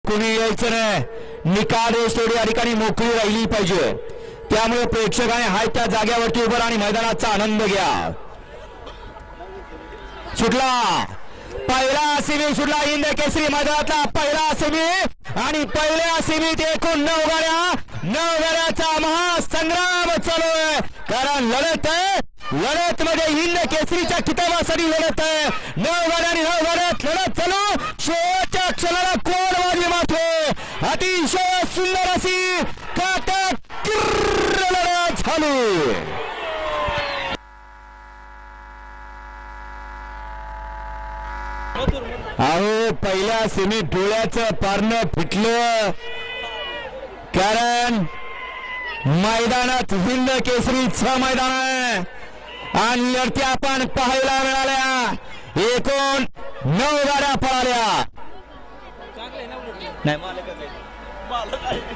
कोणी यायचं नाही, निकाल रेस थोडी या ठिकाणी मोकळी राहिली पाहिजे। त्यामुळे प्रेक्षकांनी हाय त्या जागेवरती उभं आणि मैदानाचा आनंद घ्या। सुटला पहिला सेमी, सुटला हिंद केसरी मैदानातला पहिला सेमी आणि पहिल्या सेमीत एकूण 9 गाड्याचा महासंग्राम चालू आहे। कारण लढत आहे, लढत मध्ये हिंद केसरीच्या किताबासाठी लढत आहे। 9 गाड्यात लढत चालू, शेवटच्या क्षणाला कोण वाजवी मारतो, अतिशय सुंदर अशी काटक लढत झाली। अहो पहिल्या सेमी डोळ्याचं पारणं फिटलं, कारण मैदानात हिंद केसरीचं मैदान आहे आणि लढती आपण पाहायला मिळाल्या। एकूण 9 गाड्या पळाल्या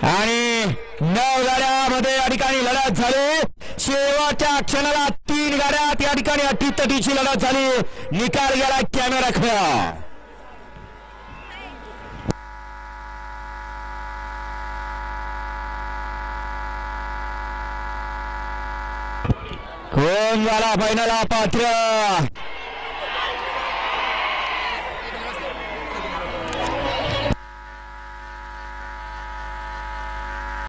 आणि 9 गाड्यामध्ये या ठिकाणी लढत झाली। शेवटच्या क्षणाला 3 गाड्यात या ठिकाणी अटीतटीची लढत झाली। निकाल गेला, कॅमेरा खरा। कोण झाला फायनलला पात्र?